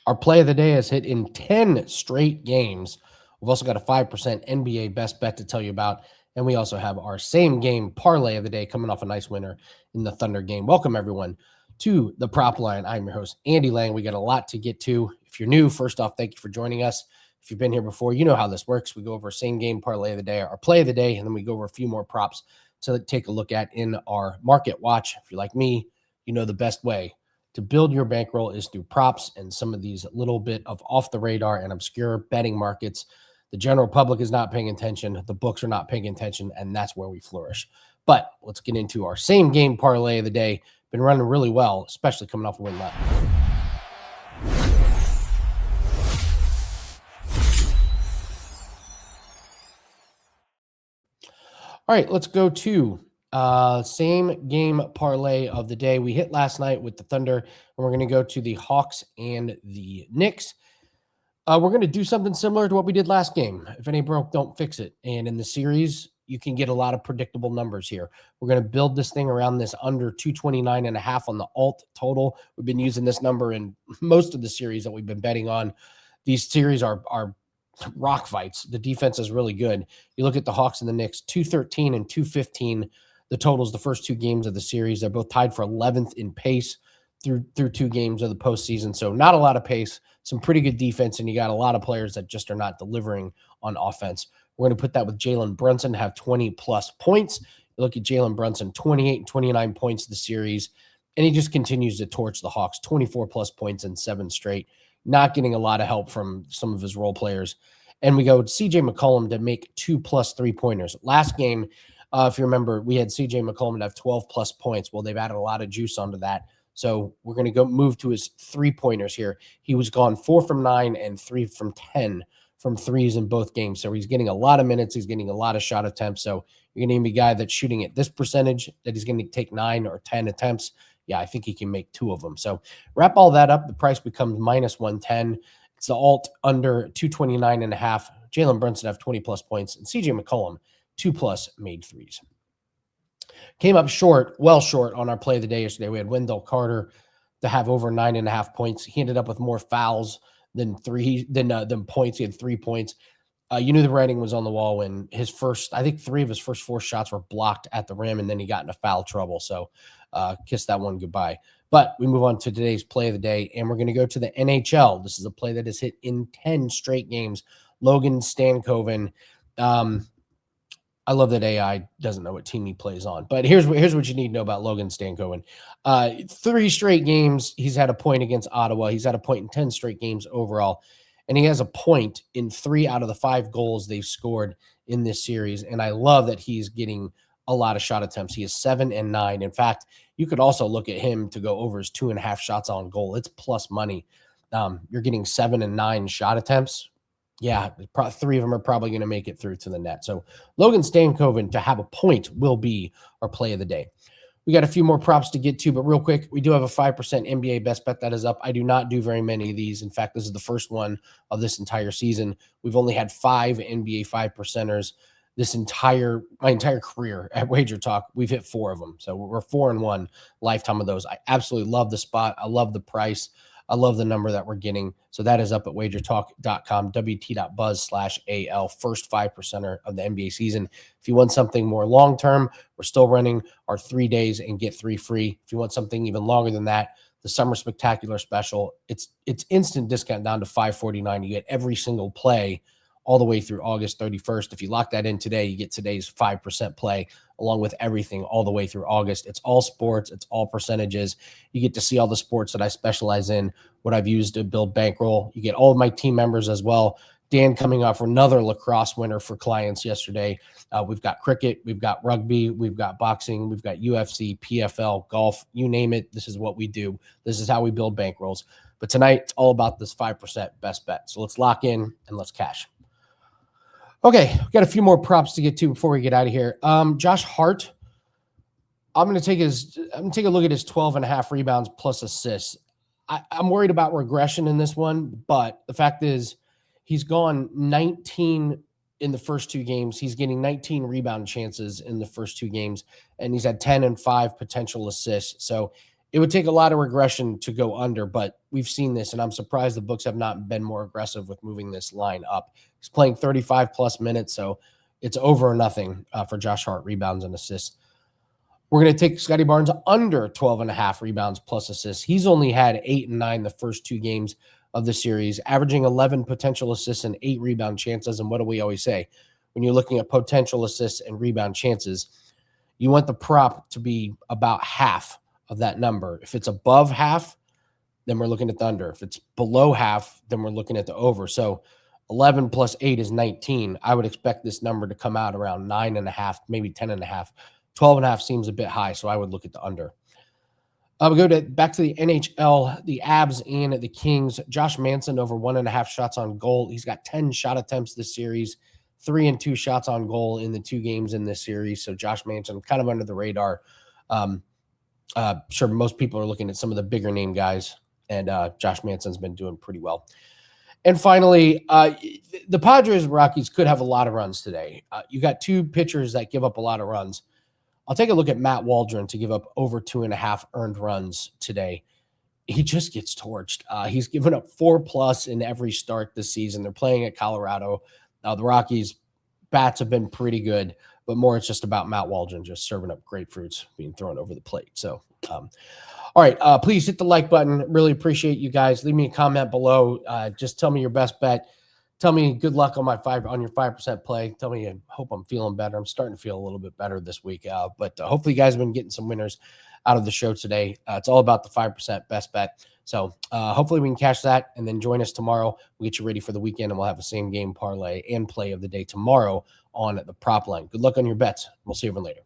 Our play of the day has hit in 10 straight games. We've also got a 5% NBA best bet to tell you about. And we also have our same game parlay of the day coming off a nice winner in the Thunder game. Welcome, everyone, to the Prop Line. I'm your host, Andy Lang. We got a lot to get to. If you're new, first off, thank you for joining us. If you've been here before, you know how this works. We go over same game parlay of the day, our play of the day, and then we go over a few more props to take a look at in our market watch. If you're like me, you know the best way to build your bankroll is through props and some of these little bit of off the radar and obscure betting markets. The general public is not paying attention. The books are not paying attention, and that's where we flourish. But let's get into our same game parlay of the day. Been running really well, especially coming off a win left. All right, let's go to same game parlay of the day. We hit last night with the Thunder, and we're going to go to the Hawks and the Knicks. We're going to do something similar to what we did last game. If any broke, don't fix it. And in the series, you can get a lot of predictable numbers here. We're going to build this thing around this under 229.5 on the alt total. We've been using this number in most of the series that we've been betting on. These series are rock fights. The defense is really good. You look at the Hawks and the Knicks, 213 and 215. The totals, the first two games of the series, they're both tied for 11th in pace through two games of the postseason. So not a lot of pace, some pretty good defense, and you got a lot of players that just are not delivering on offense. We're going to put that with Jalen Brunson to have 20-plus points. You look at Jalen Brunson, 28 and 29 points this series, and he just continues to torch the Hawks, 24-plus points in 7 straight, not getting a lot of help from some of his role players. And we go with C.J. McCollum to make 2+ three-pointers. Last game, if you remember, we had C.J. McCollum to have 12-plus points. Well, they've added a lot of juice onto that. So we're going to go move to his three-pointers here. He was gone 4 from 9 and 3 from 10 from threes in both games. So he's getting a lot of minutes. He's getting a lot of shot attempts. So you're going to need a guy that's shooting at this percentage that he's going to take 9 or 10 attempts. Yeah, I think he can make 2 of them. So wrap all that up. The price becomes -110. It's the alt under 229.5. Jalen Brunson have 20-plus points, and C.J. McCollum 2+ made threes. Came up short, well short on our play of the day yesterday. We had Wendell Carter to have over 9.5 points. He ended up with more fouls than points. He had 3 points. You knew the writing was on the wall when his first, I think 3 of his first 4 shots were blocked at the rim, and then he got into foul trouble. So kiss that one goodbye. But we move on to today's play of the day, and we're going to go to the NHL. This is a play that has hit in 10 straight games. Logan Stankoven. I love that AI doesn't know what team he plays on. But here's what you need to know about Logan Stankoven. 3 straight games, he's had a point against Ottawa. He's had a point in 10 straight games overall. And he has a point in 3 out of the 5 goals they've scored in this series. And I love that he's getting a lot of shot attempts. He is 7 and 9. In fact, you could also look at him to go over his 2.5 shots on goal. It's plus money. You're getting 7 and 9 shot attempts. Yeah, 3 of them are probably going to make it through to the net. So Logan Stankoven to have a point will be our play of the day. We got a few more props to get to, but real quick, we do have a 5% NBA best bet that is up. I do not do very many of these. In fact, this is the first one of this entire season. We've only had 5 NBA 5%ers my entire career at Wager Talk. We've hit 4 of them. So we're 4-1 lifetime of those. I absolutely love the spot. I love the price. I love the number that we're getting. So that is up at wagertalk.com, wt.buzz/AL, first 5%er of the NBA season. If you want something more long-term, we're still running our 3 days and get 3 free. If you want something even longer than that, the Summer Spectacular Special, it's instant discount down to $549. You get every single play all the way through August 31st. If you lock that in today, you get today's 5% play along with everything all the way through August. It's all sports. It's all percentages. You get to see all the sports that I specialize in, what I've used to build bankroll. You get all of my team members as well. Dan coming off another lacrosse winner for clients yesterday. We've got cricket, we've got rugby, we've got boxing, we've got UFC, PFL, golf, you name it. This is what we do. This is how we build bankrolls. But tonight, it's all about this 5% best bet. So let's lock in and let's cash. Okay, we've got a few more props to get to before we get out of here. Josh Hart, I'm going to take a look at his 12.5 rebounds plus assists. I'm worried about regression in this one, but the fact is he's gone 19 in the first 2 games. He's getting 19 rebound chances in the first 2 games, and he's had 10 and 5 potential assists. So It would take a lot of regression to go under, but we've seen this, and I'm surprised the books have not been more aggressive with moving this line up. He's playing 35 plus minutes, so it's over or nothing for Josh Hart rebounds and assists. We're going to take Scotty Barnes under 12.5 rebounds plus assists. He's only had 8 and 9 the first 2 games of the series, averaging 11 potential assists and 8 rebound chances. And what do we always say? When you're looking at potential assists and rebound chances, you want the prop to be about half of that number. If it's above half, then we're looking at the under. If it's below half, then we're looking at the over. So 11 plus 8 is 19. I would expect this number to come out around 9.5, maybe 10.5. 12.5 seems a bit high, so I would look at the under. We go back to the NHL, the Abs and the Kings. Josh Manson over 1.5 shots on goal. He's got 10 shot attempts this series, 3 and 2 shots on goal in the 2 games in this series. So Josh Manson kind of under the radar. Sure, most people are looking at some of the bigger name guys, and Josh Manson's been doing pretty well. And finally, the Padres Rockies could have a lot of runs today. You got 2 pitchers that give up a lot of runs. I'll take a look at Matt Waldron to give up over 2.5 earned runs today. He just gets torched. He's given up 4+ in every start this season. They're playing at Colorado. The Rockies bats have been pretty good, but more it's just about Matt Waldron just serving up grapefruits being thrown over the plate. So, all right, please hit the like button. Really appreciate you guys. Leave me a comment below. Just tell me your best bet. Tell me good luck on your 5% play. Tell me I hope I'm feeling better. I'm starting to feel a little bit better this week. But hopefully you guys have been getting some winners out of the show today. It's all about the 5% best bet. So hopefully we can cash that and then join us tomorrow. We'll get you ready for the weekend, and we'll have the same game parlay and play of the day tomorrow on the prop line. Good luck on your bets. We'll see you later.